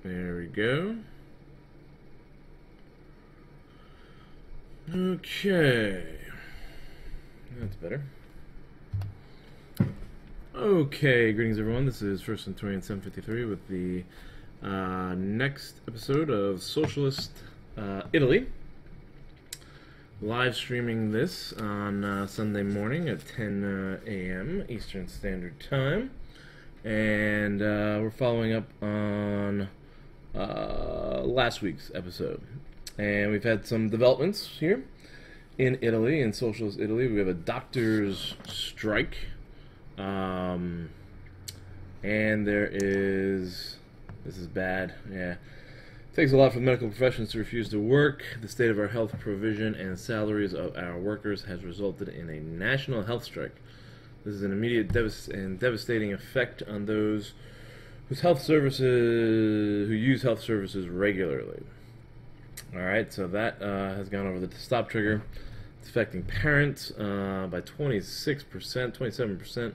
There we go. Okay. That's better. Okay, greetings everyone. This is FirstCenturion753 with the next episode of Socialist Italy. Live streaming this on Sunday morning at 10 a.m. Eastern Standard Time. And we're following up on last week's episode. And we've had some developments here in Italy, in Socialist Italy. We have a doctor's strike. And there is... This is bad, yeah. It takes a lot for the medical professions to refuse to work. The state of our health provision and salaries of our workers has resulted in a national health strike. This is an immediate and devastating effect on those who use health services regularly. Alright, so that has gone over the stop trigger. It's affecting parents by 26%, 27%.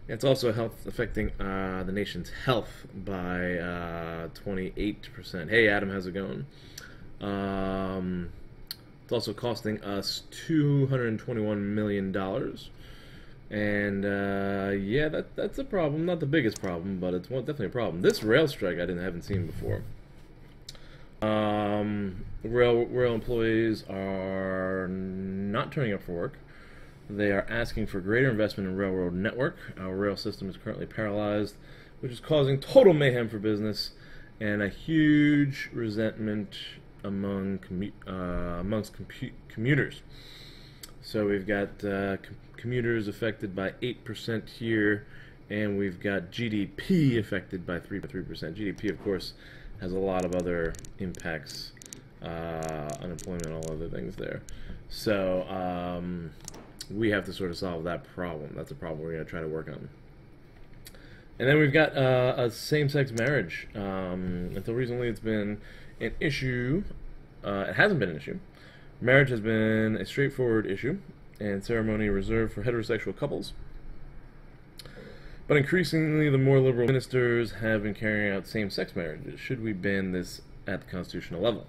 It's also affecting the nation's health by 28%. Hey, Adam, how's it going? It's also costing us $221 million. And, yeah, that's a problem. Not the biggest problem, but it's definitely a problem. This rail strike I haven't seen before. Rail employees are not turning up for work. They are asking for greater investment in railroad network. Our rail system is currently paralyzed, which is causing total mayhem for business and a huge resentment amongst commuters. So we've got commuters affected by 8% here, and we've got GDP affected by 3%. GDP, of course, has a lot of other impacts, unemployment, all other things there. So we have to sort of solve that problem. That's a problem we're going to try to work on. And then we've got a same-sex marriage. Until recently, it's been an issue. It hasn't been an issue. Marriage has been a straightforward issue and ceremony reserved for heterosexual couples. But increasingly, the more liberal ministers have been carrying out same-sex marriages. Should we ban this at the constitutional level?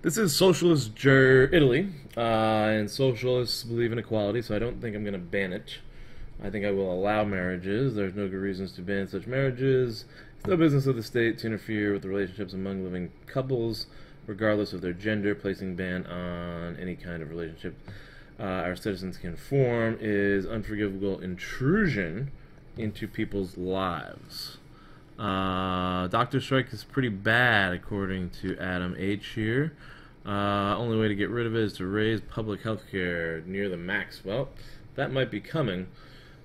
This is Socialist Italy, and socialists believe in equality, so I don't think I'm going to ban it. I think I will allow marriages. There's no good reasons to ban such marriages. It's no business of the state to interfere with the relationships among living couples, regardless of their gender. Placing ban on any kind of relationship our citizens can form is unforgivable intrusion into people's lives. Doctor strike is pretty bad, according to Adam H. here. Only way to get rid of it is to raise public health care near the max. Well, that might be coming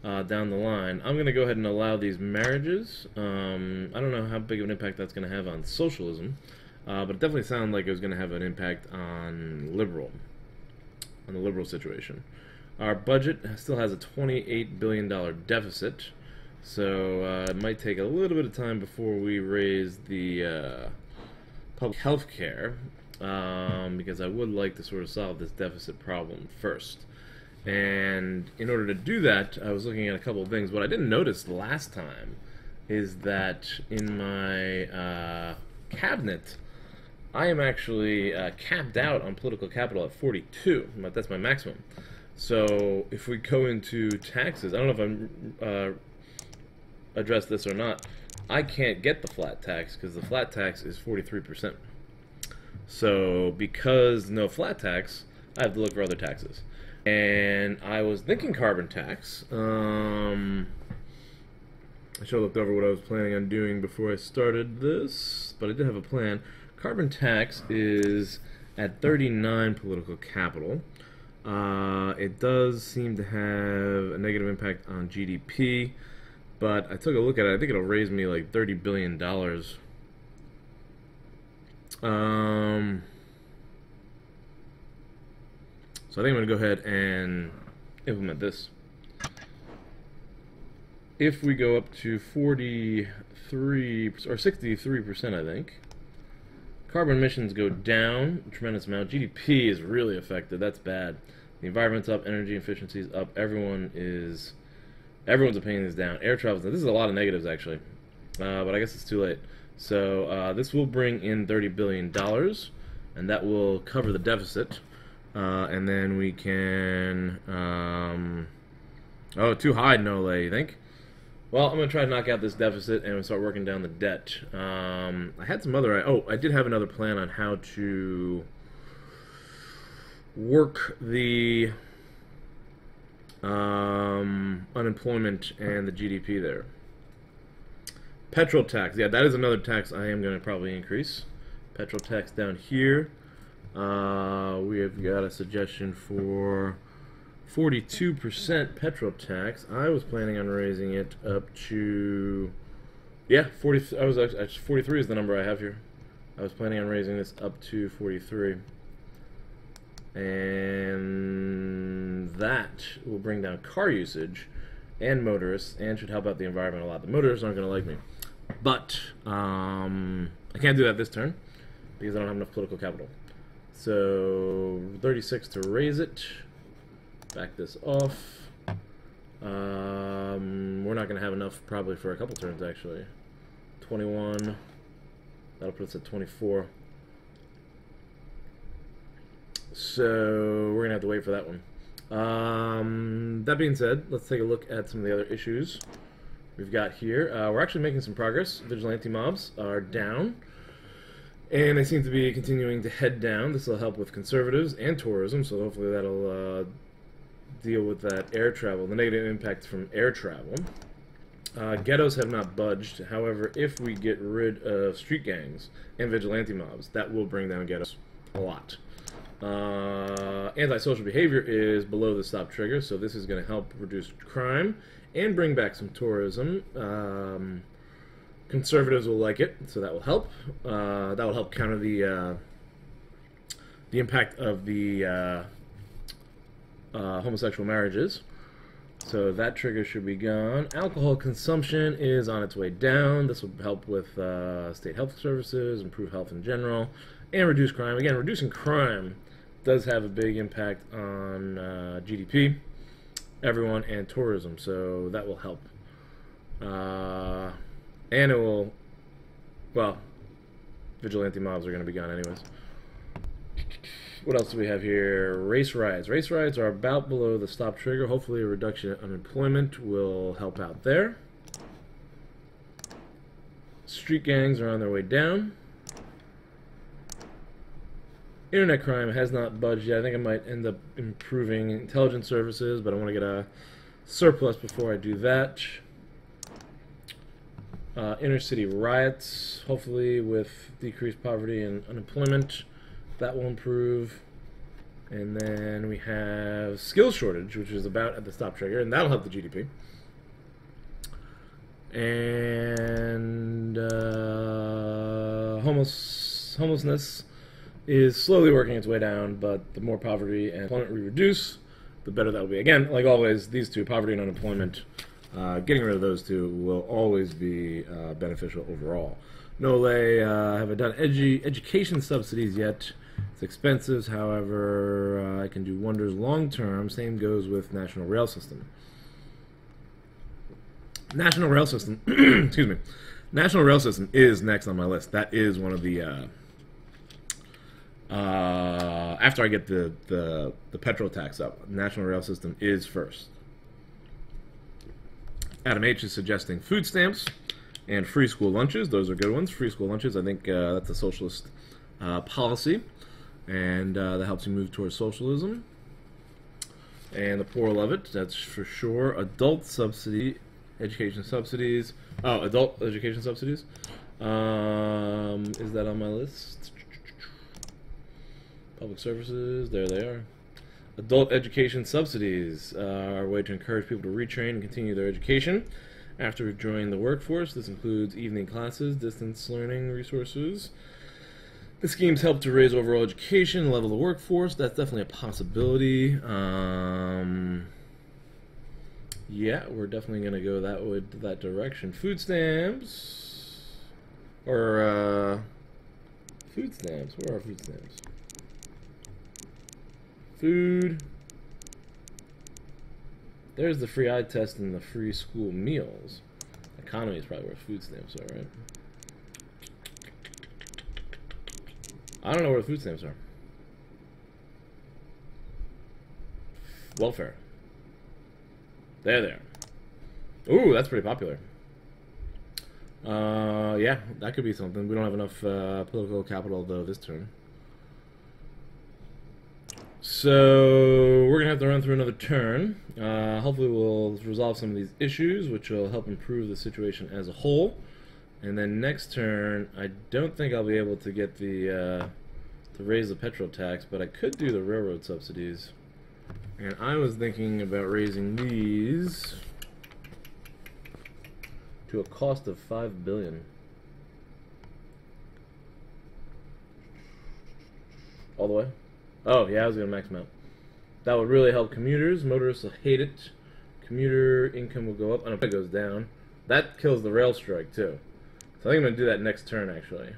down the line. I'm going to go ahead and allow these marriages. I don't know how big of an impact that's going to have on socialism, but it definitely sounded like it was going to have an impact on the liberal situation. Our budget still has a $28 billion deficit. So it might take a little bit of time before we raise the public health care, because I would like to sort of solve this deficit problem first. And in order to do that, I was looking at a couple of things. What I didn't notice last time is that in my cabinet, I am actually capped out on political capital at 42. That's my maximum. So if we go into taxes, I don't know if I'm... address this or not, I can't get the flat tax because the flat tax is 43%. So because no flat tax, I have to look for other taxes. And I was thinking carbon tax. I should have looked over what I was planning on doing before I started this, but I did have a plan. Carbon tax is at 39 political capital. It does seem to have a negative impact on GDP. But I took a look at it. I think it'll raise me like $30 billion. So I think I'm going to go ahead and implement this. If we go up to 43 or 63%, I think, carbon emissions go down a tremendous amount. GDP is really affected. That's bad. The environment's up, energy efficiency is up. Everyone's opinion is down. Air travel, this is a lot of negatives actually, but I guess it's too late. So this will bring in $30 billion, and that will cover the deficit. And then we can... oh, too high, no lay, you think? Well, I'm going to try to knock out this deficit and start working down the debt. I had some other... Oh, I did have another plan on how to work the unemployment and the GDP there. Petrol tax. Yeah, that is another tax I am going to probably increase. Petrol tax down here. We have got a suggestion for 42% petrol tax. I was planning on raising it up to, yeah, 40. I was actually 43 is the number I have here. I was planning on raising this up to 43, and that will bring down car usage and motorists, and should help out the environment a lot. The motorists aren't going to like me, but I can't do that this turn because I don't have enough political capital. So 36 to raise it. Back this off. We're not going to have enough probably for a couple turns actually. 21. That'll put us at 24. So we're going to have to wait for that one. That being said, let's take a look at some of the other issues we've got here. We're actually making some progress. Vigilante mobs are down, and they seem to be continuing to head down. This will help with conservatives and tourism, so hopefully that'll deal with that air travel, the negative impact from air travel. Ghettos have not budged. However, if we get rid of street gangs and vigilante mobs, that will bring down ghettos a lot. Antisocial behavior is below the stop trigger, so this is going to help reduce crime and bring back some tourism. Conservatives will like it, so that will help. That will help counter the impact of the homosexual marriages. So that trigger should be gone. Alcohol consumption is on its way down. This will help with state health services, improve health in general, and reduce crime. Again, reducing crime does have a big impact on GDP, everyone, and tourism, so that will help. And it will, well, vigilante mobs are going to be gone anyways. What else do we have here? Race riots. Race riots are about below the stop trigger. Hopefully a reduction in unemployment will help out there. Street gangs are on their way down. Internet crime has not budged yet. I think I might end up improving intelligence services, but I want to get a surplus before I do that. Inner city riots, hopefully with decreased poverty and unemployment, that will improve. And then we have skills shortage, which is about at the stop trigger, and that'll help the GDP. And homelessness is slowly working its way down, but the more poverty and employment we reduce, the better that will be. Again, like always, these two, poverty and unemployment, getting rid of those two will always be beneficial overall. No lay, haven't done education subsidies yet. It's expensive, however, I can do wonders long term. Same goes with National Rail System. National Rail System, excuse me. National Rail System is next on my list. That is one of the after I get the petrol tax up, National Rail System is first. Adam H is suggesting food stamps and free school lunches. Those are good ones. Free school lunches, I think that's a socialist policy, and that helps you move towards socialism. And the poor love it, that's for sure. Adult subsidy, education subsidies. Oh, adult education subsidies. Is that on my list? Public services, there they are. Adult education subsidies are a way to encourage people to retrain and continue their education after joining the workforce. This includes evening classes, distance learning resources. The schemes help to raise overall education, level the workforce. That's definitely a possibility. Yeah, we're definitely going to go that direction. Food stamps, or food stamps. Where are food stamps? Food. There's the free eye test and the free school meals. Economy is probably where food stamps are, right? I don't know where the food stamps are. Welfare. There. Ooh, that's pretty popular. Yeah, that could be something. We don't have enough political capital, though, this turn. So, we're going to have to run through another turn. Hopefully we'll resolve some of these issues, which will help improve the situation as a whole. And then next turn, I don't think I'll be able to get the to raise the petrol tax, but I could do the railroad subsidies. And I was thinking about raising these to a cost of $5 billion. All the way? Oh, yeah, I was going to max them out. That would really help commuters. Motorists will hate it. Commuter income will go up. I don't know if it goes down. That kills the rail strike, too. So I think I'm going to do that next turn, actually.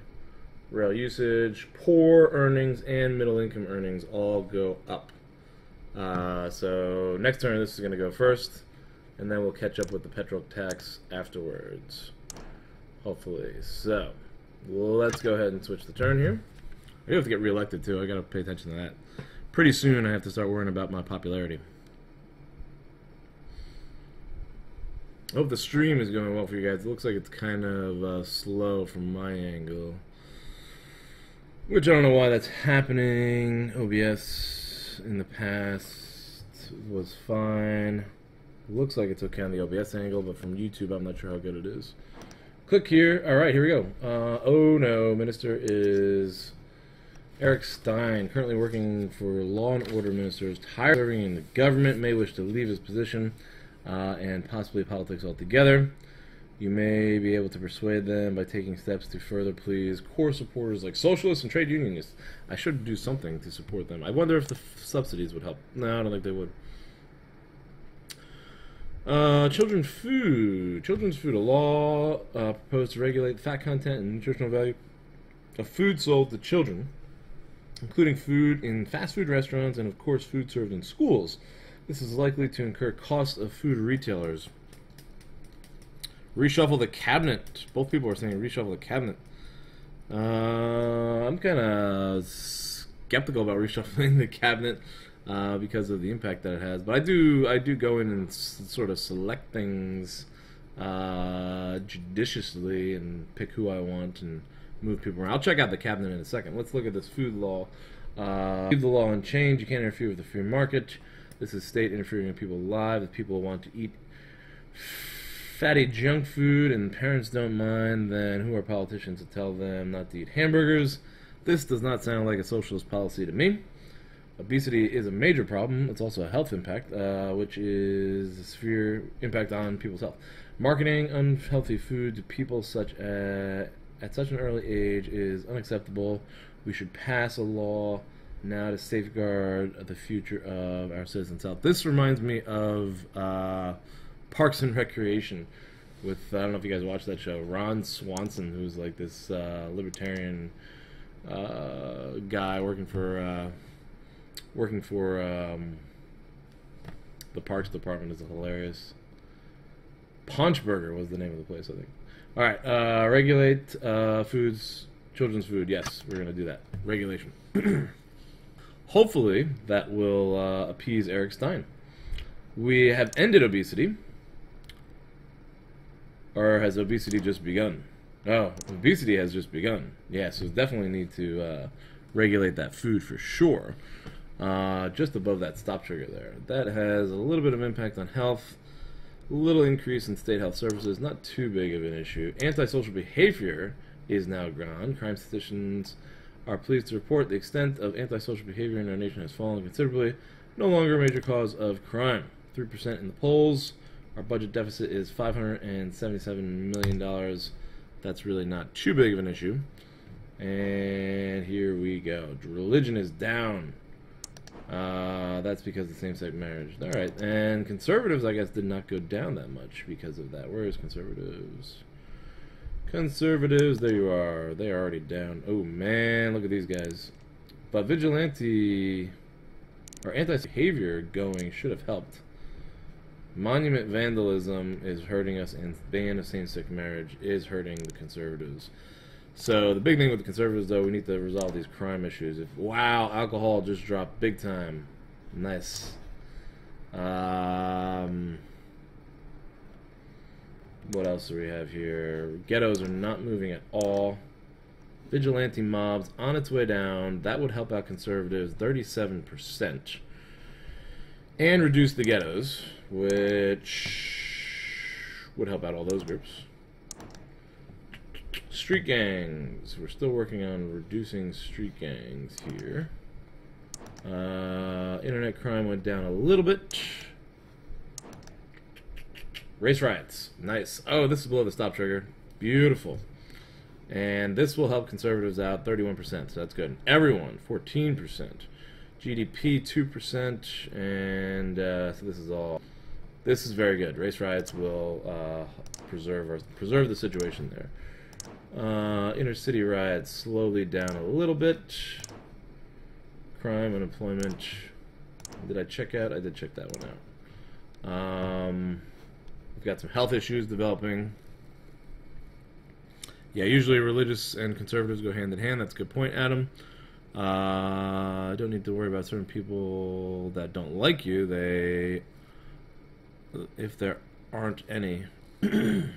Rail usage, poor earnings, and middle income earnings all go up. So next turn, this is going to go first. And then we'll catch up with the petrol tax afterwards. Hopefully. So, let's go ahead and switch the turn here. I have to get reelected too. I gotta pay attention to that. Pretty soon I have to start worrying about my popularity. I hope the stream is going well for you guys. It looks like it's kind of slow from my angle. Which I don't know why that's happening. OBS in the past was fine. It looks like it's okay on the OBS angle, but from YouTube I'm not sure how good it is. Click here. Alright, here we go. Oh no, Minister is Eric Stein, currently working for Law and Order Minister, is tired of serving in the government, may wish to leave his position and possibly politics altogether. You may be able to persuade them by taking steps to further please core supporters like Socialists and trade unionists. I should do something to support them. I wonder if the subsidies would help. No, I don't think they would. Children's food. Children's food. A law proposed to regulate fat content and nutritional value of food sold to children, including food in fast food restaurants and, of course, food served in schools. This is likely to incur costs of food retailers. Reshuffle the cabinet. Both people are saying reshuffle the cabinet. I'm kind of skeptical about reshuffling the cabinet because of the impact that it has. But I do go in and sort of select things judiciously and pick who I want and move people around. I'll check out the cabinet in a second. Let's look at this food law. Leave the law unchanged. You can't interfere with the free market. This is state interfering in people's lives. If people want to eat fatty junk food and parents don't mind, then who are politicians to tell them not to eat hamburgers? This does not sound like a socialist policy to me. Obesity is a major problem. It's also a health impact, which is a severe impact on people's health. Marketing unhealthy food to people at such an early age is unacceptable. We should pass a law now to safeguard the future of our citizens' health. This reminds me of Parks and Recreation with, I don't know if you guys watched that show, Ron Swanson, who's like this libertarian guy working for the Parks Department. Is hilarious. Punchburger was the name of the place, I think. All right, regulate foods, children's food. Yes, we're going to do that. Regulation. Hopefully, that will appease Eric Stein. We have ended obesity. Or has obesity just begun? Oh, obesity has just begun. Yeah, so definitely need to regulate that food for sure. Just above that stop trigger there. That has a little bit of impact on health. A little increase in state health services, not too big of an issue. Antisocial behavior is now gone. Crime statisticians are pleased to report the extent of antisocial behavior in our nation has fallen considerably. No longer a major cause of crime. 3% in the polls. Our budget deficit is $577 million. That's really not too big of an issue. And here we go. Religion is down. That's because of same-sex marriage. All right, and conservatives, I guess, did not go down that much because of that. Where is conservatives? Conservatives, there you are. They are already down. Oh man, look at these guys. But vigilante or anti-behavior going should have helped. Monument vandalism is hurting us, and ban of same-sex marriage is hurting the conservatives. So the big thing with the conservatives, though, we need to resolve these crime issues. Wow, alcohol just dropped big time. Nice. What else do we have here? Ghettos are not moving at all. Vigilante mobs on its way down. That would help out conservatives 37%. And reduce the ghettos, which would help out all those groups. Street gangs. We're still working on reducing street gangs here. Internet crime went down a little bit. Race riots. Nice. Oh, this is below the stop trigger. Beautiful. And this will help conservatives out 31%, so that's good. Everyone, 14%. GDP, 2%. And so this is all... This is very good. Race riots will preserve the situation there. Inner city riots slowly down a little bit. Crime, unemployment. Did I check out? I did check that one out. We've got some health issues developing. Yeah, usually religious and conservatives go hand in hand. That's a good point, Adam. I don't need to worry about certain people that don't like you. If there aren't any. There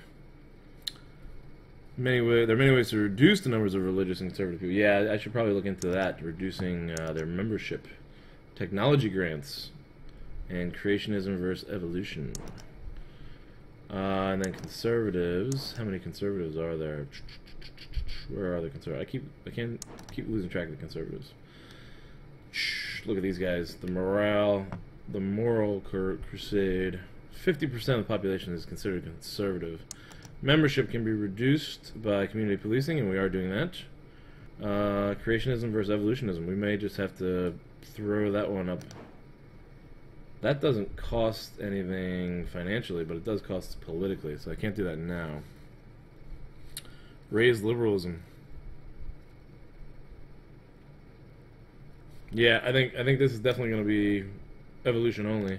are many ways to reduce the numbers of religious and conservative people. Yeah, I should probably look into that, reducing their membership. Technology grants. And creationism versus evolution. And then conservatives. How many conservatives are there? Where are the conservatives? I can't keep losing track of the conservatives. Look at these guys. The moral crusade. 50% of the population is considered conservative. Membership can be reduced by community policing, and we are doing that. Creationism versus evolutionism. We may just have to throw that one up. That doesn't cost anything financially, but it does cost politically, so I can't do that now. Raise liberalism. Yeah, I think this is definitely going to be evolution only.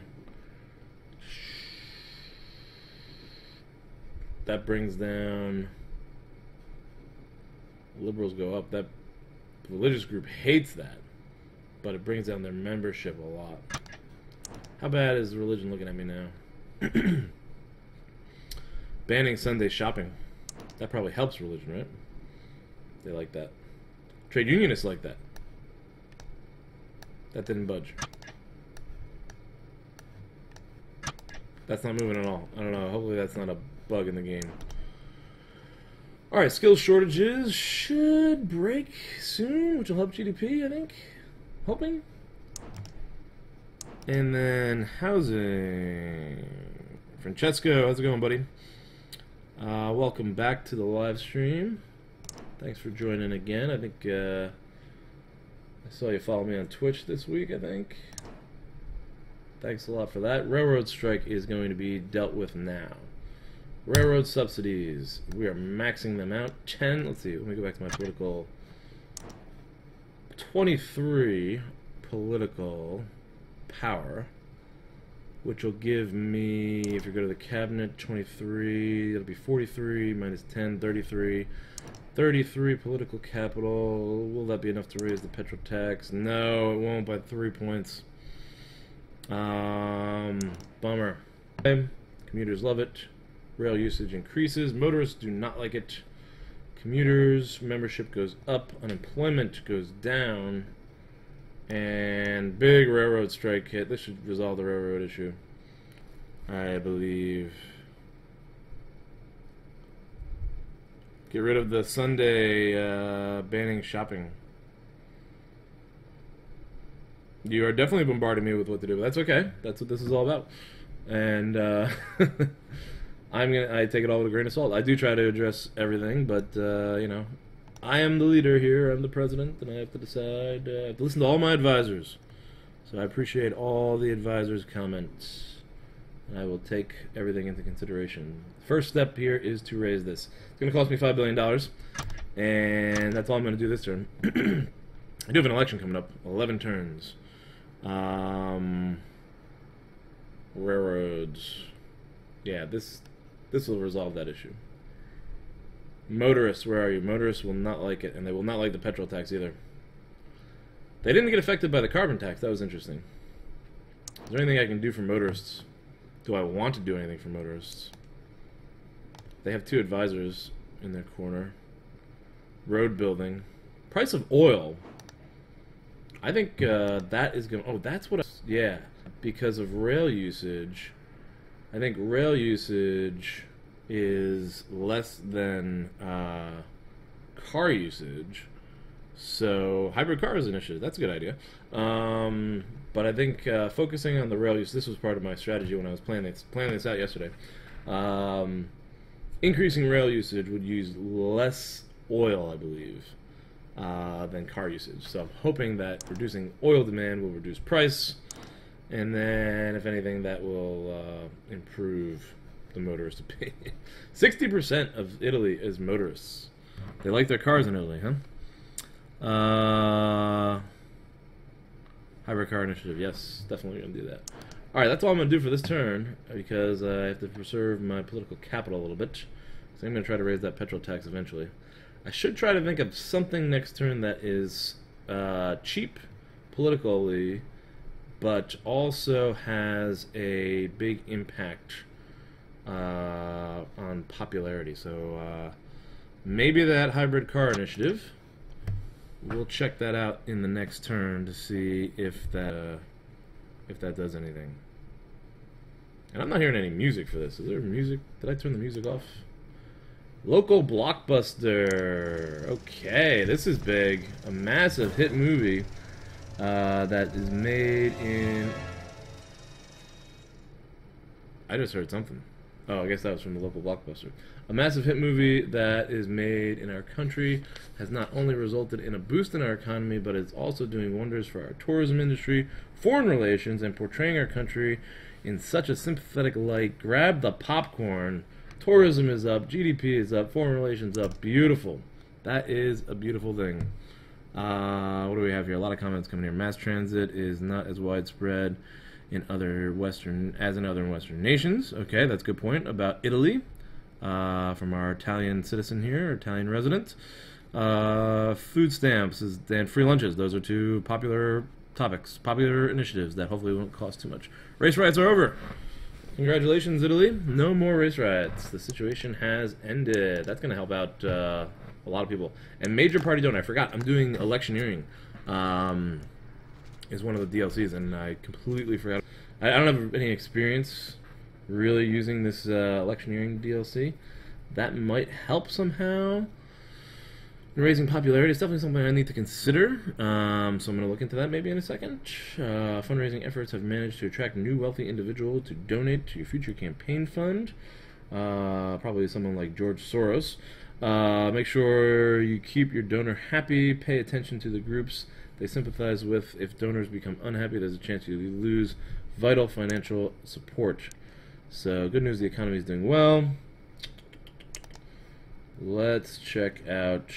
That brings down... Liberals go up. That religious group hates that, but it brings down their membership a lot. How bad is religion looking at me now? Banning Sunday shopping. That probably helps religion, right? They like that. Trade unionists like that. That didn't budge. That's not moving at all. I don't know. Hopefully that's not a bug in the game. Alright, skills shortages should break soon, which will help GDP, I think. Hoping. And then housing. Francesco, how's it going, buddy? Welcome back to the live stream. Thanks for joining again. I think I saw you follow me on Twitch this week, I think. Thanks a lot for that. Railroad strike is going to be dealt with now. Railroad subsidies. We are maxing them out. 10. Let's see. Let me go back to my political. 23 political power, which will give me, if you go to the cabinet, 23, it'll be 43 minus 10, 33. 33 political capital. Will that be enough to raise the petrol tax? No, it won't by 3 points. Bummer. Commuters love it. Rail usage increases. Motorists do not like it. Commuters, membership goes up. Unemployment goes down. And big railroad strike hit. This should resolve the railroad issue, I believe. Get rid of the Sunday banning shopping. You are definitely bombarding me with what to do, but that's okay. That's what this is all about. And I take it all with a grain of salt. I do try to address everything, but you know, I am the leader here. I'm the president, and I have to decide. I have to listen to all my advisors. So I appreciate all the advisors' comments. I will take everything into consideration. First step here is to raise this. It's going to cost me $5 billion, and that's all I'm going to do this term. I do have an election coming up. 11 turns. Railroads. Yeah, this will resolve that issue. Motorists, where are you? Motorists will not like it, and they will not like the petrol tax either. They didn't get affected by the carbon tax. That was interesting. Is there anything I can do for motorists? Do I want to do anything for motorists? They have 2 advisors in their corner. Road building. Price of oil. I think that is going to... Oh, that's what... Yeah, because of rail usage. I think rail usage is less than car usage. So, hybrid cars initiative. That's a good idea. But I think focusing on the rail use... This was part of my strategy when I was planning this out yesterday. Increasing rail usage would use less oil, I believe, than car usage. So I'm hoping that reducing oil demand will reduce price, and then, if anything, that will improve the motorist opinion. 60% of Italy is motorists. They like their cars in Italy, huh? Hybrid car initiative, yes, definitely going to do that. Alright, that's all I'm going to do for this turn, because I have to preserve my political capital a little bit. So I'm going to try to raise that petrol tax eventually. I should try to think of something next turn that is cheap politically, but also has a big impact on popularity. So maybe that hybrid car initiative. We'll check that out in the next turn to see if that does anything. And I'm not hearing any music for this. Is there music? Did I turn the music off? Local blockbuster. Okay, this is big. A massive hit movie that is made in... I just heard something. Oh, I guess that was from the local blockbuster. A massive hit movie that is made in our country has not only resulted in a boost in our economy, but it's also doing wonders for our tourism industry, foreign relations, and portraying our country in such a sympathetic light. Grab the popcorn. Tourism is up, GDP is up, foreign relations up. Beautiful. That is a beautiful thing. What do we have here? A lot of comments coming here. Mass transit is not as widespread in other Western nations. Okay, that's a good point about Italy. From our Italian citizen here, Italian resident. Food stamps and free lunches. Those are 2 popular topics, popular initiatives that hopefully won't cost too much. Race riots are over. Congratulations, Italy. No more race riots. The situation has ended. That's going to help out a lot of people. And major party donor. I forgot. I'm doing Electioneering. Is one of the DLCs, and I completely forgot. I don't have any experience really using this Electioneering DLC. That might help somehow in raising popularity. It's definitely something I need to consider, so I'm going to look into that maybe in a second. Fundraising efforts have managed to attract new wealthy individuals to donate to your future campaign fund. Probably someone like George Soros. Make sure you keep your donor happy. Pay attention to the groups they sympathize with. If donors become unhappy, there's a chance you lose vital financial support. So, good news, the economy is doing well. Let's check out...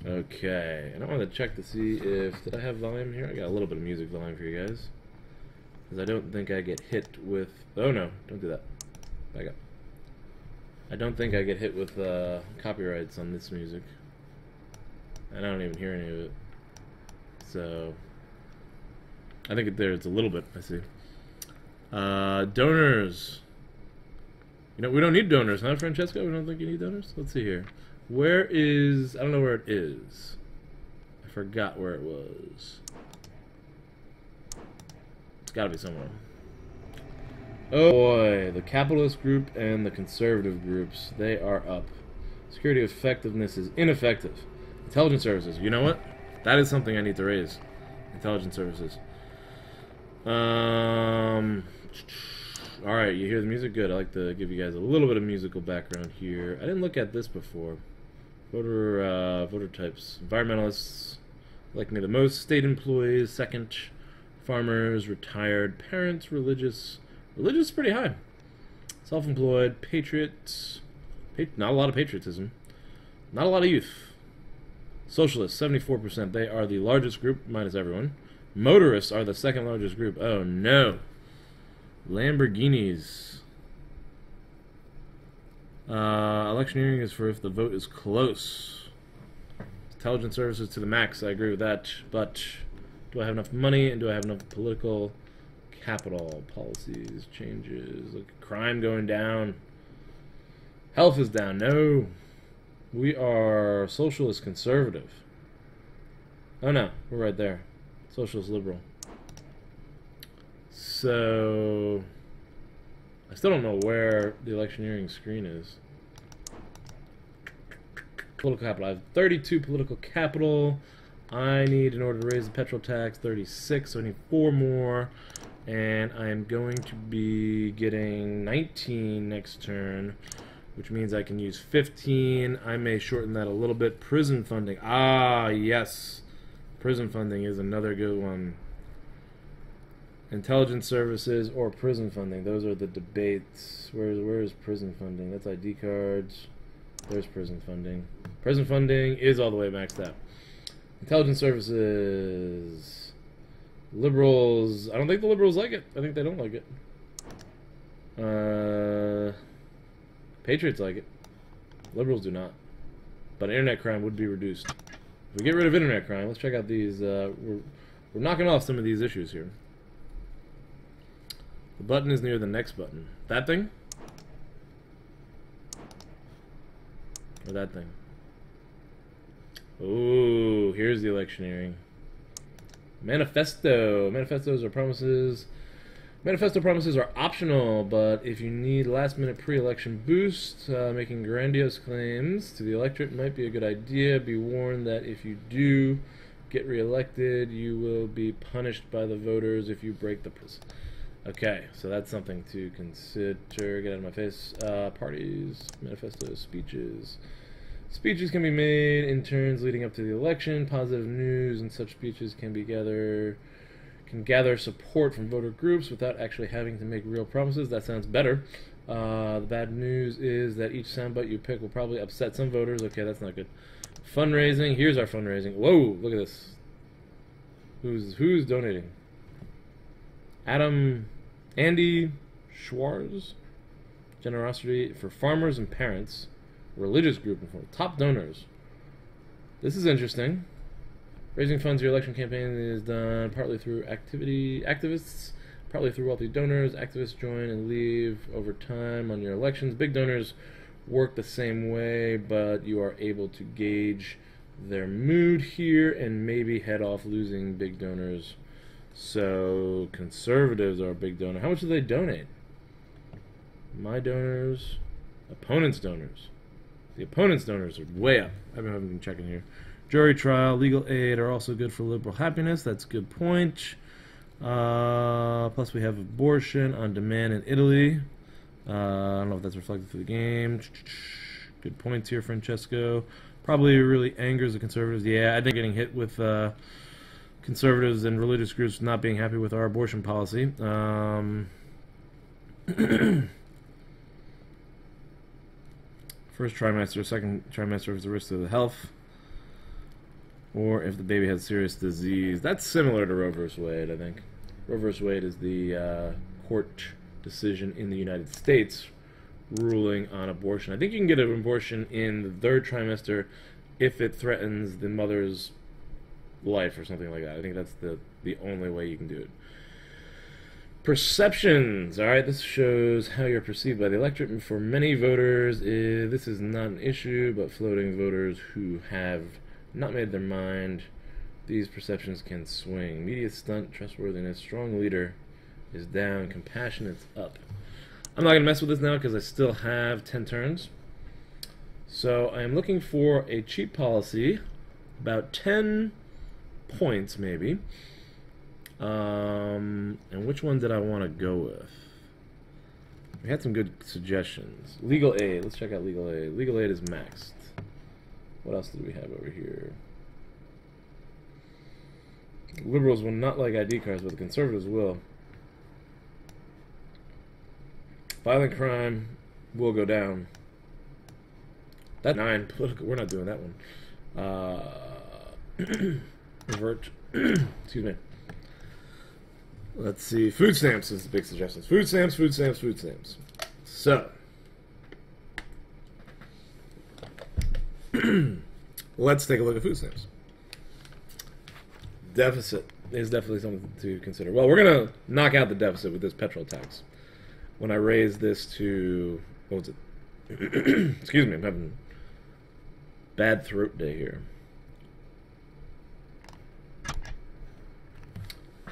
Okay, and I want to check to see if... Did I have volume here? I got a little bit of music volume for you guys. Because I don't think I get hit with... Oh no, don't do that. Back up. I don't think I get hit with copyrights on this music. And I don't even hear any of it. So... I think it's a little bit, I see. Donors. You know, we don't need donors, huh, Francesco? We don't think you need donors? Let's see here. Where is... I don't know where it is. I forgot where it was. It's gotta be somewhere. Oh boy, the capitalist group and the conservative groups, they are up. Security effectiveness is ineffective. Intelligence services, you know what? That is something I need to raise. Intelligence services. Alright, you hear the music? Good. I like to give you guys a little bit of musical background here. I didn't look at this before. Voter types. Environmentalists like me the most. State employees, second. Farmers, retired. Parents, religious. Religious is pretty high. Self-employed. Patriots. Not a lot of patriotism. Not a lot of youth. Socialists, 74%. They are the largest group, minus everyone. Motorists are the second largest group. Oh no. Lamborghinis. Electioneering is for if the vote is close. Intelligence services to the max. I agree with that. But do I have enough money and do I have enough political capital? Policies, changes. Look, crime going down. Health is down. No. We are socialist conservative. Oh no, we're right there. Socialist liberal. So I still don't know where the electioneering screen is. Political capital. I have 32 political capital. I need, in order to raise the petrol tax, 36, so I need 4 more. And I am going to be getting 19 next turn, which means I can use 15. I may shorten that a little bit. Prison funding. Ah, yes. Prison funding is another good one. Intelligence services or prison funding. Those are the debates. Where is prison funding? That's ID cards. There's prison funding. Prison funding is all the way maxed out. Intelligence services. Liberals. I don't think the liberals like it. I think they don't like it. Patriots like it. Liberals do not. But internet crime would be reduced. If we get rid of internet crime, let's check out these. We're knocking off some of these issues here. The button is near the next button. That thing? Or that thing? Ooh, here's the electioneering. Manifesto. Manifestos are promises. Manifesto promises are optional, but if you need last-minute pre-election boost, making grandiose claims to the electorate might be a good idea. Be warned that if you do get re-elected, you will be punished by the voters if you break the promise. Okay, so that's something to consider. Get out of my face. Parties, manifestos, speeches. Speeches can be made in turns leading up to the election. Positive news and such speeches can gather support from voter groups without actually having to make real promises. That sounds better. The bad news is that each soundbite you pick will probably upset some voters. Okay, that's not good. Fundraising. Here's our fundraising. Whoa, look at this. Who's donating? Andy Schwartz. Generosity for farmers and parents. Religious group and top donors. This is interesting. Raising funds for your election campaign is done partly through activists, partly through wealthy donors. Activists join and leave over time on your elections. Big donors work the same way, but you are able to gauge their mood here and maybe head off losing big donors. So conservatives are a big donor. How much do they donate? My donors, opponents' donors. The opponents' donors are way up. I've been checking here. Jury trial, legal aid are also good for liberal happiness. That's a good point. Plus we have abortion on demand in Italy. I don't know if that's reflected through the game. Good points here, Francesco. Probably really angers the conservatives. Yeah, I think getting hit with conservatives and religious groups not being happy with our abortion policy. First trimester, second trimester is the risk to the health. Or if the baby has serious disease. That's similar to Roe v. Wade, I think. Roe v. Wade is the court decision in the United States ruling on abortion. I think you can get an abortion in the third trimester if it threatens the mother's life or something like that. I think that's the only way you can do it. Perceptions. Alright, this shows how you're perceived by the electorate. For many voters, this is not an issue, but floating voters who have not made their mind, these perceptions can swing. Media stunt, trustworthiness, strong leader is down, compassionate's up. I'm not going to mess with this now because I still have 10 turns. So I am looking for a cheap policy, about 10 points maybe. And which one did I want to go with? We had some good suggestions. Legal aid. Let's check out legal aid. Legal aid is maxed. What else do we have over here? Liberals will not like ID cards, but the conservatives will. Violent crime will go down. That's 9. Political. We're not doing that one. Revert. Excuse me. Let's see. Food stamps is the big suggestion. Food stamps, food stamps, food stamps. So, Let's take a look at food stamps. Deficit is definitely something to consider. Well, we're going to knock out the deficit with this petrol tax. When I raise this to, what was it? Excuse me, I'm having bad throat day here.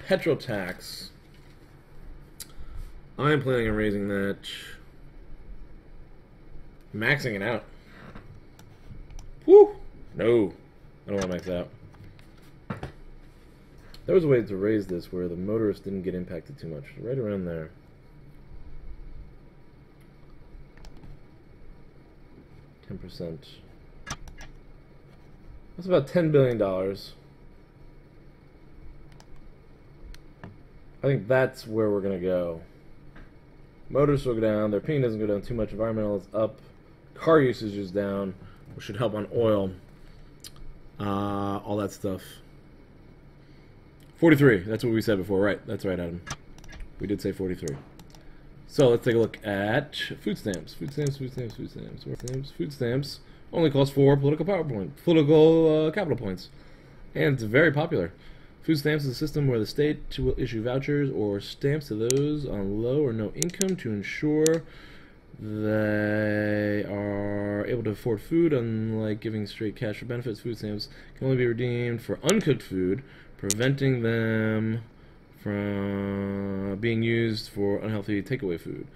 Petrol tax. I am planning on raising that, maxing it out. Woo! No, I don't want to max it out. There was a way to raise this where the motorist didn't get impacted too much. Right around there. %. That's about $10 billion. I think that's where we're going to go. Motors will go down. Their opinion doesn't go down too much. Environmental is up. Car usage is down, which should help on oil. All that stuff. 43. That's what we said before. Right. That's right, Adam. We did say 43. So let's take a look at food stamps. Food stamps, food stamps, food stamps. Food stamps only cost 4 political capital points. And it's very popular. Food stamps is a system where the state will issue vouchers or stamps to those on low or no income to ensure they are able to afford food. Unlike giving straight cash for benefits, food stamps can only be redeemed for uncooked food, preventing them from being used for unhealthy takeaway food.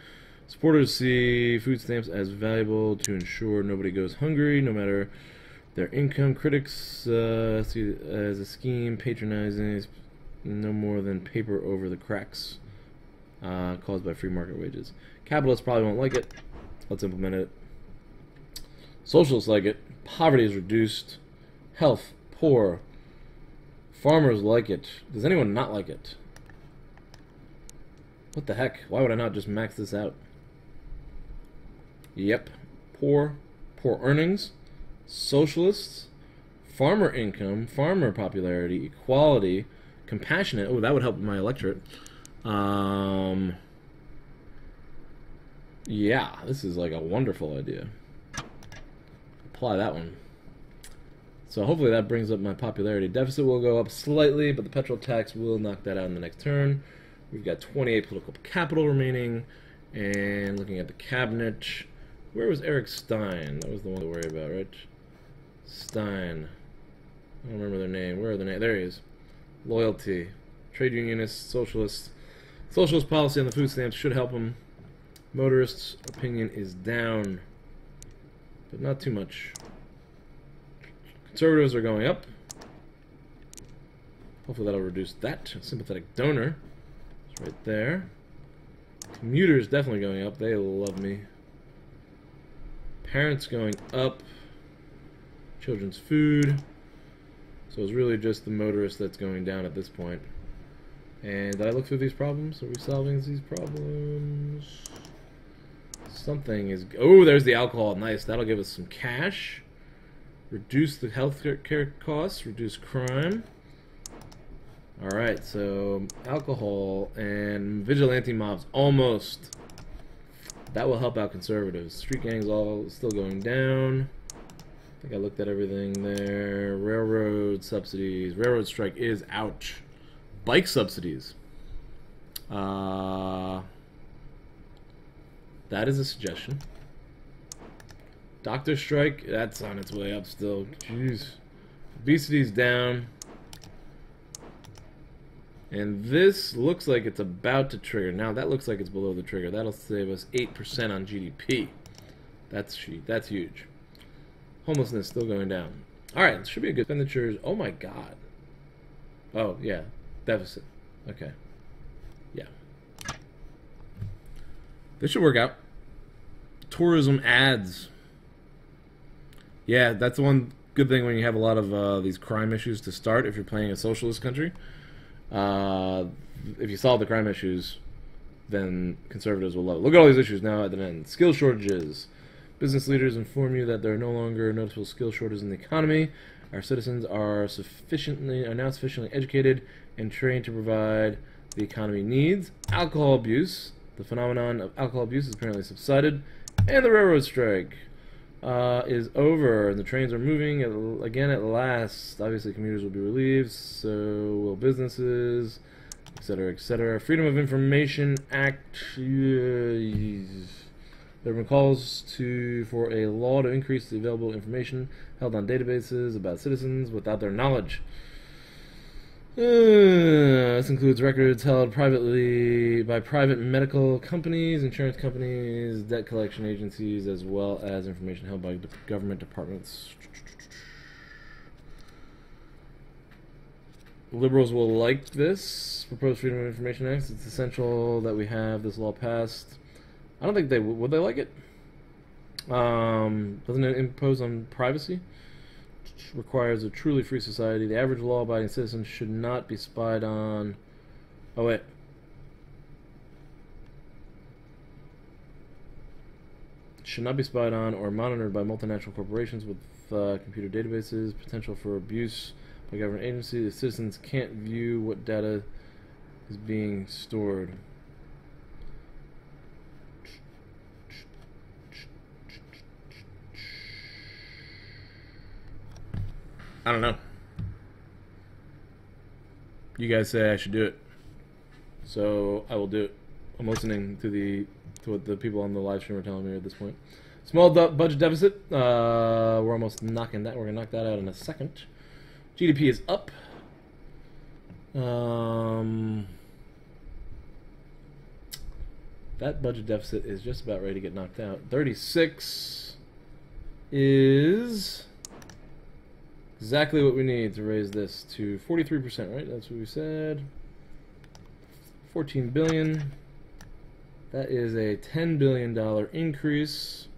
Supporters see food stamps as valuable to ensure nobody goes hungry, no matter their income. Critics see it as a scheme patronizing no more than paper over the cracks caused by free market wages. Capitalists probably won't like it. Let's implement it. Socialists like it. Poverty is reduced. Health, poor. Farmers like it. Does anyone not like it? What the heck? Why would I not just max this out? Yep. Poor earnings, socialists, farmer income, farmer popularity, equality, compassionate. Oh, that would help my electorate. Yeah, this is like a wonderful idea. Apply that one. So hopefully that brings up my popularity. Deficit will go up slightly, but the petrol tax will knock that out in the next turn. We've got 28 political capital remaining. And looking at the cabinet, where was Eric Stein? That was the one to worry about, right? Stein. I don't remember their name. Where are their names? There he is. Loyalty. Trade unionists, socialists. Socialist policy on the food stamps should help them. Motorists' opinion is down, but not too much. Conservatives are going up. Hopefully that'll reduce that. Sympathetic donor is right there. Commuters definitely going up. They love me. Parents going up. Children's food. So it's really just the motorist that's going down at this point. And did I look through these problems? Are we solving these problems? Something is... Oh, there's the alcohol. Nice. That'll give us some cash. Reduce the health care costs. Reduce crime. Alright, so alcohol and vigilante mobs. Almost. That will help out conservatives. Street gangs all still going down. I think I looked at everything there. Railroad subsidies. Railroad strike is ouch. Bike subsidies. That is a suggestion. Doctor strike, that's on its way up still. Jeez. Obesity's down. And this looks like it's about to trigger. Now that looks like it's below the trigger. That'll save us 8% on GDP. That's huge. Homelessness still going down. Alright, it should be a good expenditures. Oh my god. Oh, yeah. Deficit. Okay. Yeah. This should work out. Tourism ads. Yeah, that's the one good thing when you have a lot of these crime issues to start if you're playing a socialist country. If you solve the crime issues, then conservatives will love it. Look at all these issues now at the end. Skill shortages. Business leaders inform you that there are no longer noticeable skill shortages in the economy. Our citizens are now sufficiently educated and trained to provide the economy needs. Alcohol abuse. The phenomenon of alcohol abuse has apparently subsided. And the railroad strike. is over, and the trains are moving again at last. Obviously, commuters will be relieved, so will businesses, etc., etc. Freedom of Information Act. There have been calls for a law to increase the available information held on databases about citizens without their knowledge. This includes records held privately by private medical companies, insurance companies, debt collection agencies, as well as information held by government departments. Liberals will like this proposed Freedom of Information Act. It's essential that we have this law passed. I don't think they would they like it. Doesn't it impose on privacy? Requires a truly free society. The average law-abiding citizen should not be spied on. Oh wait. Should not be spied on or monitored by multinational corporations with computer databases. Potential for abuse by government agencies. The citizens can't view what data is being stored. I don't know. You guys say I should do it, so I will do it. I'm listening to what the people on the live stream are telling me at this point. Small budget deficit. We're almost knocking that. We're gonna knock that out in a second. GDP is up. That budget deficit is just about ready to get knocked out. 36 is exactly what we need to raise this to 43%, right? That's what we said. 14 billion. That is a $10 billion increase.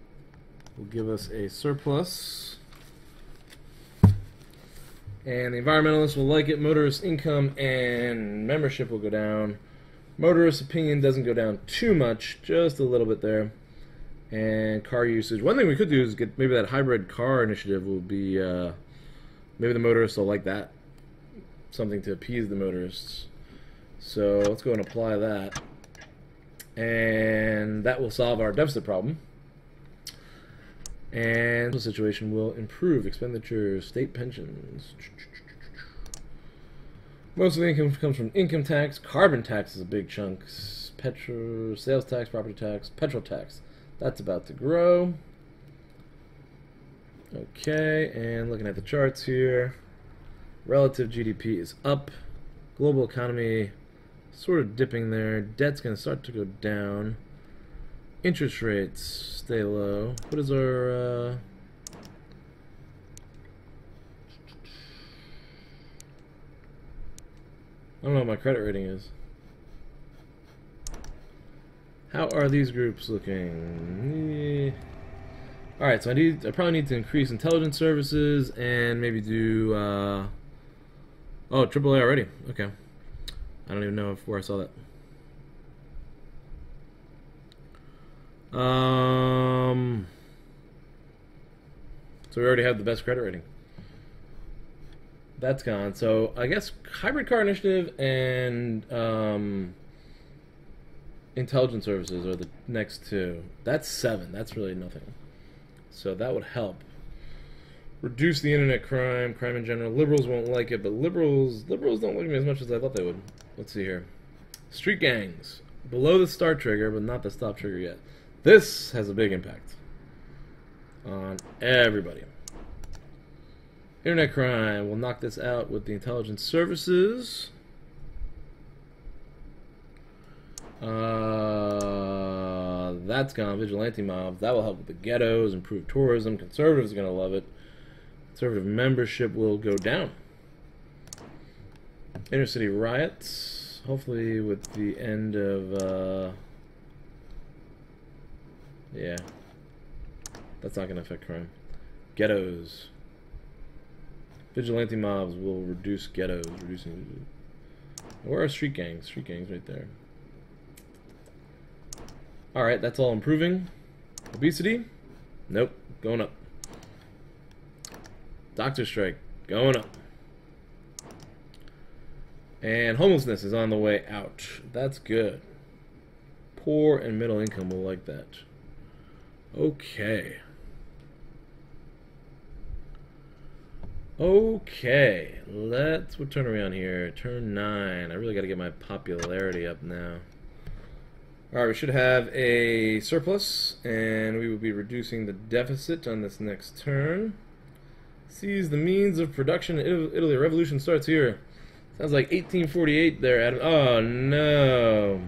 Will give us a surplus. And the environmentalists will like it. Motorist income and membership will go down. Motorist opinion doesn't go down too much, just a little bit there. And car usage. One thing we could do is get maybe that hybrid car initiative will be, maybe the motorists will like that. Something to appease the motorists. So let's go and apply that. And that will solve our deficit problem. And the situation will improve. Expenditures, state pensions. Most of the income comes from income tax. Carbon tax is a big chunk. Petrol, sales tax, property tax, petrol tax. That's about to grow. Okay, and looking at the charts here, relative GDP is up. Global economy sort of dipping there. Debt's going to start to go down. Interest rates stay low. What is our I don't know what my credit rating is. How are these groups looking? Alright, so I probably need to increase intelligence services and maybe do oh, AAA already. Okay. I don't even know where I saw that. So we already have the best credit rating. That's gone. So I guess hybrid car initiative and intelligence services are the next two. That's 7. That's really nothing. So that would help. Reduce the internet crime in general. Liberals won't like it, but liberals don't like me as much as I thought they would. Let's see here. Street gangs. Below the start trigger, but not the stop trigger yet. This has a big impact on everybody. Internet crime. We'll knock this out with the intelligence services. That's gone. Vigilante mobs. That will help with the ghettos, improve tourism. Conservatives are going to love it. Conservative membership will go down. Inner city riots. Hopefully with the end of... yeah. That's not going to affect crime. Ghettos. Vigilante mobs will reduce ghettos. Where are street gangs? Street gangs right there. Alright, that's all improving. Obesity? Nope. Going up. Doctor strike. Going up. And homelessness is on the way out. That's good. Poor and middle income will like that. Okay. Okay, what turn are we on here? Turn 9. I really got to get my popularity up now. Alright, we should have a surplus, and we will be reducing the deficit on this next turn. Seize the means of production in Italy. Revolution starts here. Sounds like 1848 there, Adam. Oh, no.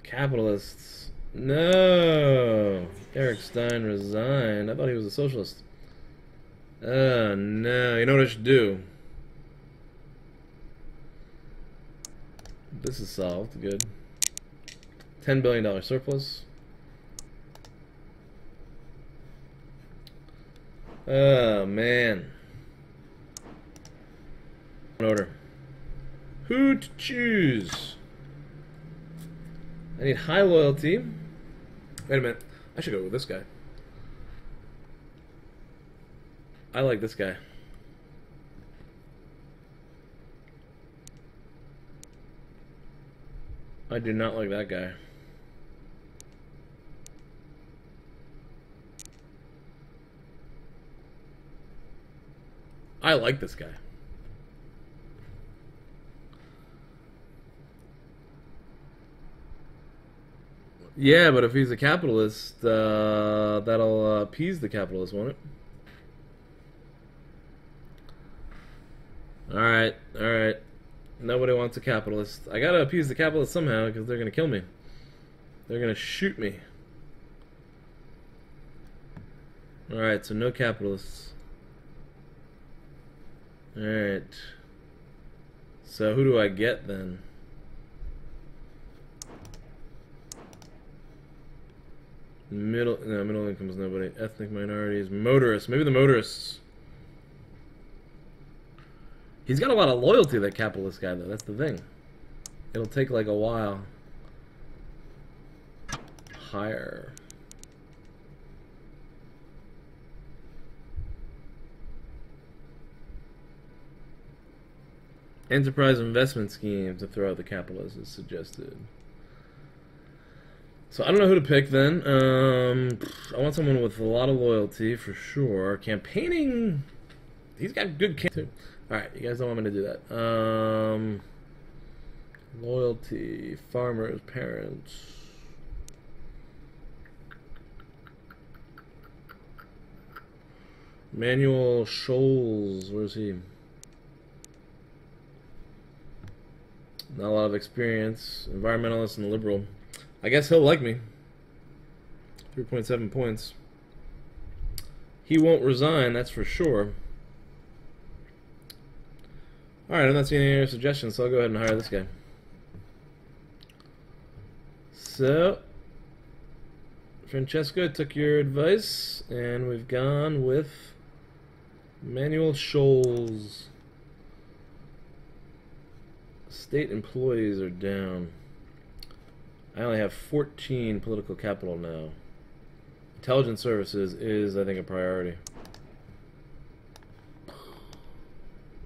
Capitalists. No. Eric Stein resigned. I thought he was a socialist. Oh, no. You know what I should do? This is solved. Good. $10 billion surplus. Oh, man. Order. Who to choose? I need high loyalty. Wait a minute. I should go with this guy. I like this guy. I do not like that guy. I like this guy. Yeah, but if he's a capitalist, that'll appease the capitalist, won't it? Alright, alright. Nobody wants a capitalist. I gotta appease the capitalists somehow, because they're gonna kill me. They're gonna shoot me. Alright, so no capitalists. Alright. So who do I get then? Middle income is nobody. Ethnic minorities. Motorists. Maybe the motorists. He's got a lot of loyalty, that capitalist guy, though. That's the thing. It'll take like a while. Higher. Enterprise investment scheme to throw out the capitalists is suggested. So I don't know who to pick then. I want someone with a lot of loyalty for sure. Campaigning, he's got good campaign. All right, you guys don't want me to do that. Loyalty, farmers, parents. Manuel Scholes, where's he? Not a lot of experience. Environmentalist and liberal. I guess he'll like me. 3.7 points. He won't resign, that's for sure. Alright, I'm not seeing any other suggestions, so I'll go ahead and hire this guy. So, Francesco took your advice, and we've gone with Manuel Scholes. State employees are down. I only have 14 political capital now. Intelligence services is, I think, a priority.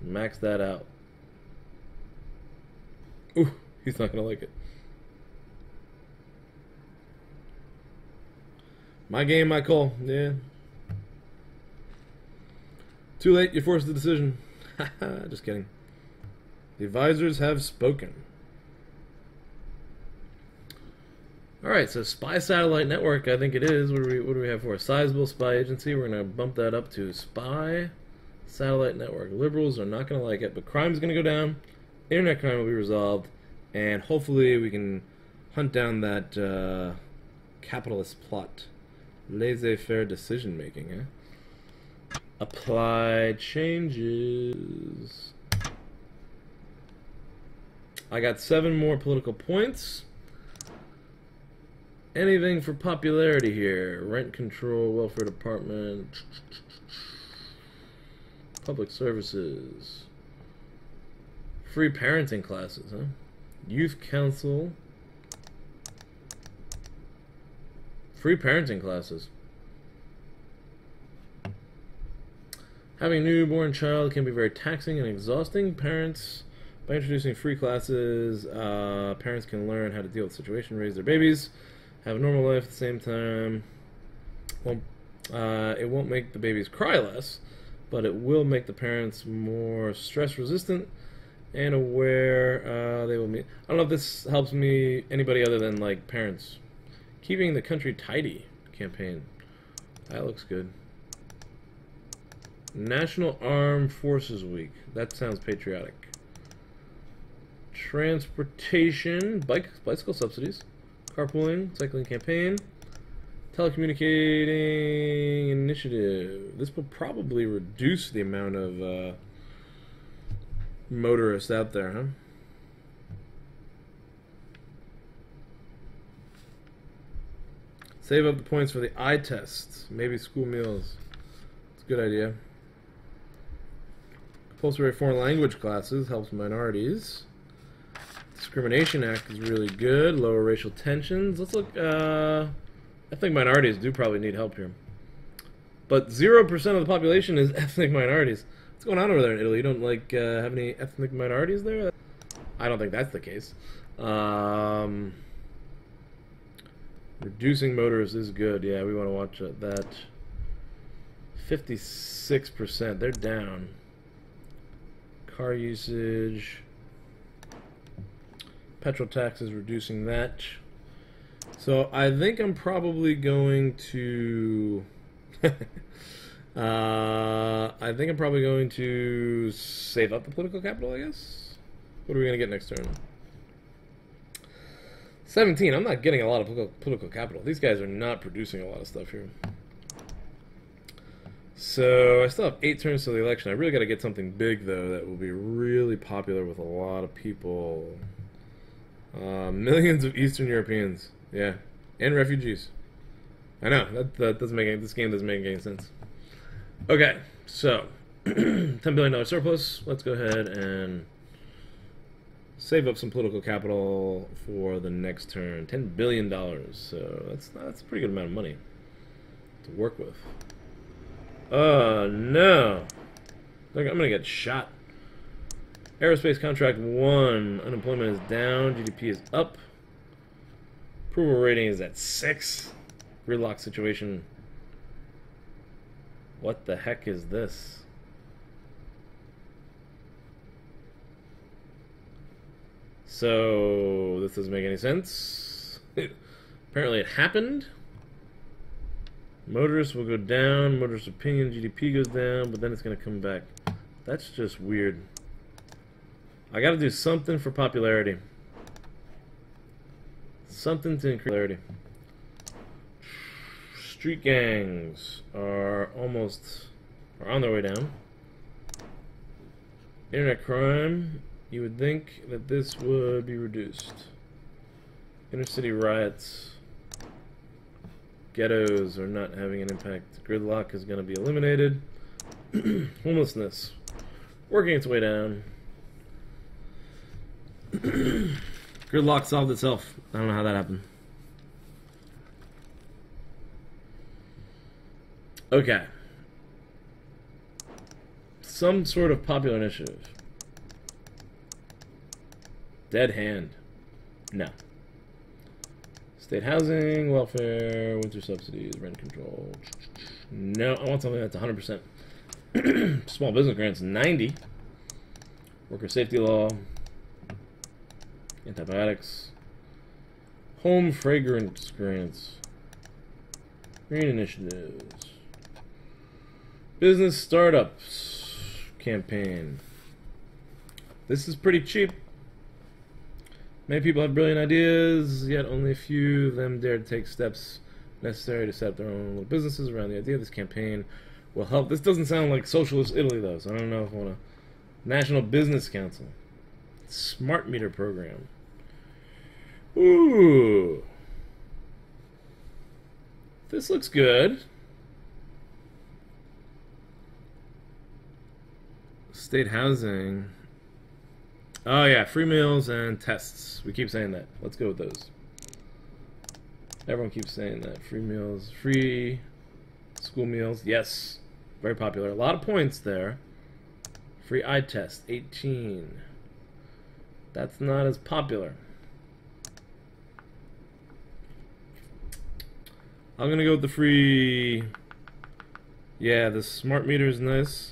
Max that out. Ooh, he's not gonna like it. My game, my call. Yeah. Too late, you forced the decision. Haha, just kidding. The advisors have spoken. Alright, so spy satellite network, I think it is. What do we have for a sizable spy agency? We're going to bump that up to spy satellite network. Liberals are not going to like it, but crime is going to go down. Internet crime will be resolved. And hopefully we can hunt down that capitalist plot. Laissez-faire decision making, eh? Apply changes. I got 7 more political points. Anything for popularity here. Rent control, welfare department, public services. Free parenting classes, huh? Youth council. Free parenting classes. Having a newborn child can be very taxing and exhausting. Parents, by introducing free classes, parents can learn how to deal with the situation, raise their babies, have a normal life at the same time. Well, it won't make the babies cry less, but it will make the parents more stress resistant and aware they will meet. I don't know if this helps me, anybody other than like parents. Keeping the country tidy campaign. That looks good. National Armed Forces Week. That sounds patriotic. Transportation, bicycle subsidies, carpooling, cycling campaign, telecommunicating initiative. This will probably reduce the amount of motorists out there, huh? Save up the points for the eye tests. Maybe school meals. It's a good idea. Compulsory foreign language classes helps minorities. Discrimination Act is really good. Lower racial tensions. Let's look. I think minorities do probably need help here. But 0% of the population is ethnic minorities. What's going on over there in Italy? You don't like have any ethnic minorities there? I don't think that's the case. Reducing motorists is good. Yeah, we want to watch that. 56%. They're down. Car usage. Petrol tax is reducing that. So I think I'm probably going to save up the political capital, I guess. What are we going to get next turn? 17. I'm not getting a lot of political capital. These guys are not producing a lot of stuff here. So I still have 8 turns to the election. I really got to get something big, though, that will be really popular with a lot of people. Millions of Eastern Europeans. Yeah. And refugees. I know. That doesn't make any, this game doesn't make any sense. Okay. So, $10 billion surplus. Let's go ahead and save up some political capital for the next turn. $10 billion. So, that's a pretty good amount of money to work with. Oh, no. Look, I'm going to get shot. Aerospace contract 1. Unemployment is down. GDP is up. Approval rating is at 6. Gridlock situation. What the heck is this? So, this doesn't make any sense. Apparently it happened. Motorists will go down. Motorist opinion, GDP goes down, but then it's going to come back. That's just weird. I got to do something for popularity. Something to increase popularity. Street gangs are on their way down. Internet crime, you would think that this would be reduced. Inner city riots. Ghettos are not having an impact. Gridlock is going to be eliminated. Homelessness working its way down. Gridlock solved itself. I don't know how that happened. Okay. Some sort of popular initiative. Dead hand. No. State housing, welfare, winter subsidies, rent control. No, I want something that's 100%. Small business grants, 90. Worker safety law. Antibiotics. Home fragrance grants. Green initiatives. Business startups campaign. This is pretty cheap. Many people have brilliant ideas, yet only a few of them dare to take steps necessary to set up their own little businesses around the idea of this campaign will help. This doesn't sound like Socialist Italy, though, so I don't know if I want to. National Business Council. Smart meter program. Ooh. This looks good. State housing. Oh yeah, free meals and tests. We keep saying that. Let's go with those. Everyone keeps saying that. Free meals, free school meals. Yes, very popular. A lot of points there. Free eye test, 18. That's not as popular. I'm gonna go with the free. Yeah, the smart meter is nice.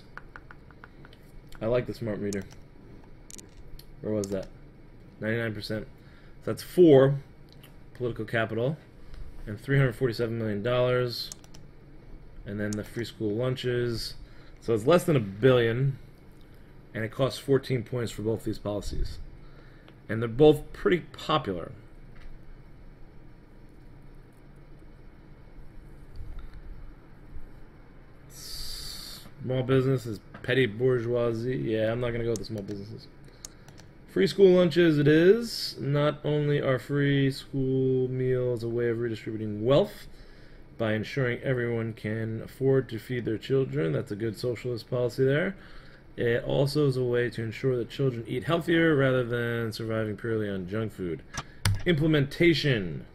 I like the smart meter. Where was that? 99%. So that's 4 political capital and $347 million. And then the free school lunches. So it's less than $1 billion. And it costs 14 points for both these policies. And they're both pretty popular. Small business is petty bourgeoisie. Yeah, I'm not going to go with the small businesses. Free school lunches it is. Not only are free school meals a way of redistributing wealth by ensuring everyone can afford to feed their children. That's a good socialist policy there. It also is a way to ensure that children eat healthier rather than surviving purely on junk food. Implementation.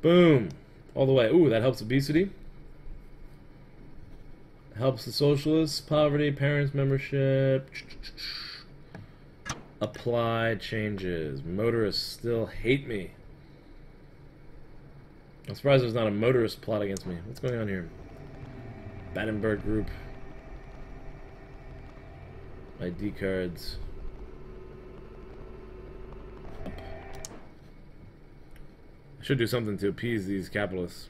Boom. All the way. Ooh, that helps obesity. Helps the socialists, poverty, parents' membership. Apply changes. Motorists still hate me. I'm surprised there's not a motorist plot against me. What's going on here? Battenberg Group. ID cards. I should do something to appease these capitalists.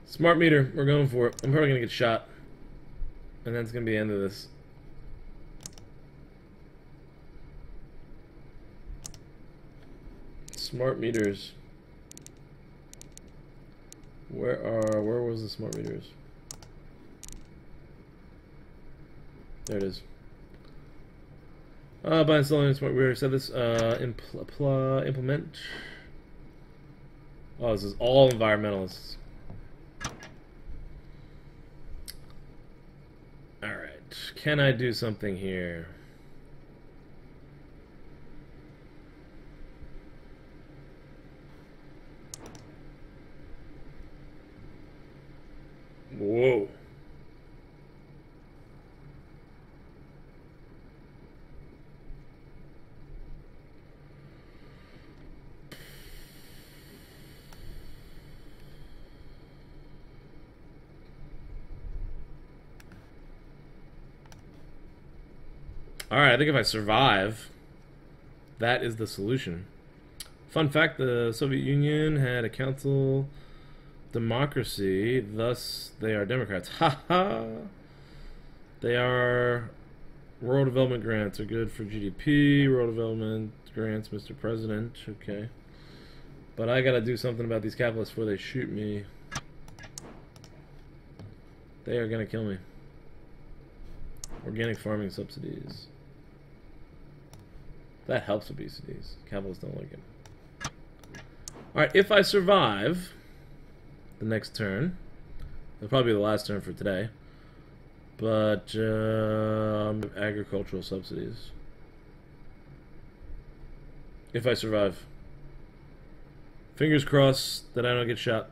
Smart meter. We're going for it. I'm probably going to get shot. And that's going to be the end of this. Smart meters. Where was the smart meters? There it is. By installing smart, we already said this. Implement. Oh, this is all environmentalists. Alright. Can I do something here? Whoa. Alright, I think if I survive, that is the solution. Fun fact, the Soviet Union had a council democracy, thus they are Democrats. Ha ha! They are... Rural development grants are good for GDP. Rural development grants, Mr. President. Okay. But I gotta do something about these capitalists before they shoot me. They are gonna kill me. Organic farming subsidies. That helps obesity. Capitalists don't like it. Alright, if I survive the next turn, it'll probably be the last turn for today, but agricultural subsidies. If I survive. Fingers crossed that I don't get shot.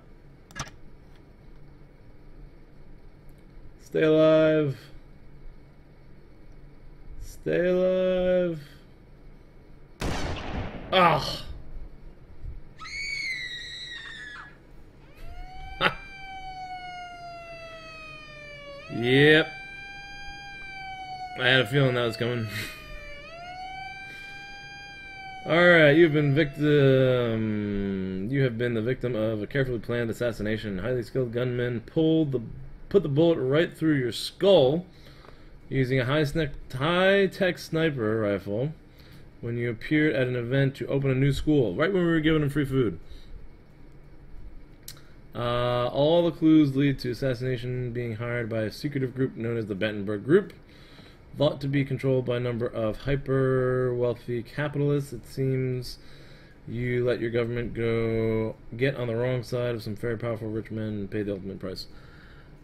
Stay alive. Stay alive. Ah. Yep. I had a feeling that was coming. Alright, you have been the victim of a carefully planned assassination. Highly skilled gunman put the bullet right through your skull using a high-tech sniper rifle when you appeared at an event to open a new school, right when we were giving them free food. All the clues lead to assassination being hired by a secretive group known as the Battenberg Group, thought to be controlled by a number of hyper-wealthy capitalists. It seems you let your government get on the wrong side of some very powerful rich men and pay the ultimate price.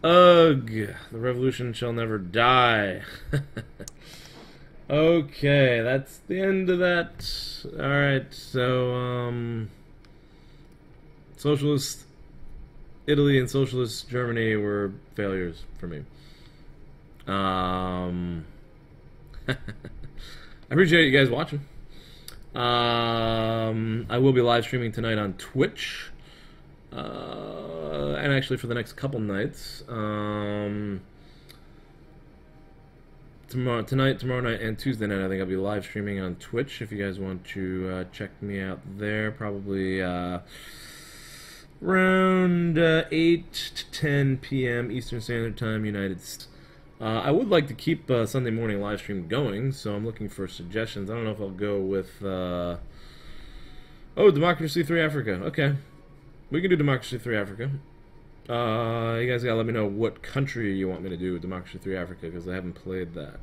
Ugh, the revolution shall never die. Okay, that's the end of that. Alright, so, Socialist Italy and Socialist Germany were failures for me. I appreciate you guys watching. I will be live streaming tonight on Twitch. And actually for the next couple nights. tomorrow night, and Tuesday night. I think I'll be live streaming on Twitch. If you guys want to check me out there, probably around 8 to 10 p.m. Eastern Standard Time, United States. I would like to keep Sunday morning live stream going, so I'm looking for suggestions. I don't know if I'll go with Democracy 3 Africa. Okay, we can do Democracy 3 Africa. You guys gotta let me know what country you want me to do with Democracy 3 Africa, because I haven't played that.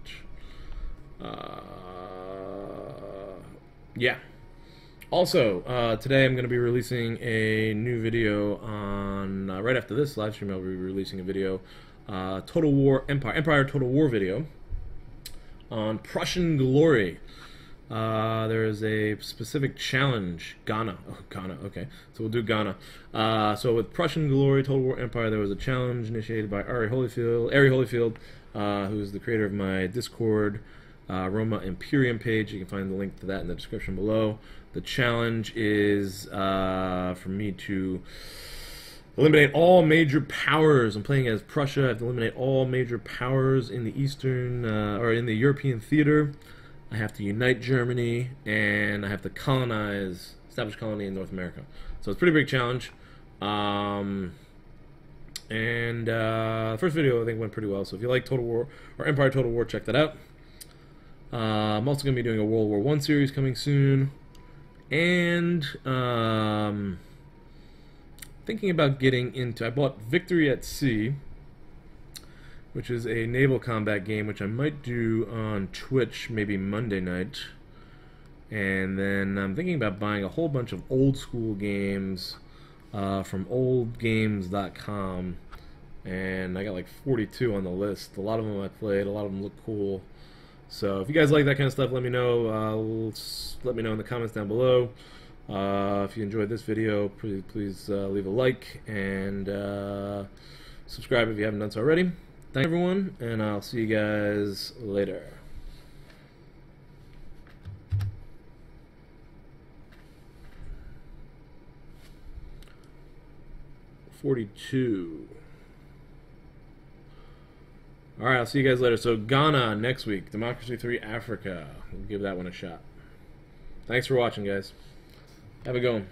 Yeah. Also, today I'm going to be releasing a new video on, right after this live stream, I'll be releasing a video, Total War Empire Total War video on Prussian glory. There is a specific challenge, Ghana. Oh, Ghana, okay. So we'll do Ghana. So with Prussian glory, Total War Empire, there was a challenge initiated by Ari Holyfield, who's the creator of my Discord, Roma Imperium page. You can find the link to that in the description below. The challenge is for me to eliminate all major powers. I'm playing as Prussia. I have to eliminate all major powers in the Eastern, or in the European theater. I have to unite Germany, and I have to establish colony in North America. So it's a pretty big challenge. The first video I think went pretty well. So if you like Total War or Empire Total War, check that out. I'm also going to be doing a World War I series coming soon. And thinking about getting into, I bought Victory at Sea, which is a naval combat game, which I might do on Twitch maybe Monday night. And then I'm thinking about buying a whole bunch of old school games from oldgames.com. And I got like 42 on the list. A lot of them I played, a lot of them look cool. So if you guys like that kind of stuff, let me know. Let me know in the comments down below. If you enjoyed this video, please leave a like and subscribe if you haven't done so already. Thank you, everyone, and I'll see you guys later. '42. Alright, I'll see you guys later. So Ghana next week. Democracy 3 Africa. We'll give that one a shot. Thanks for watching, guys. Have a good one.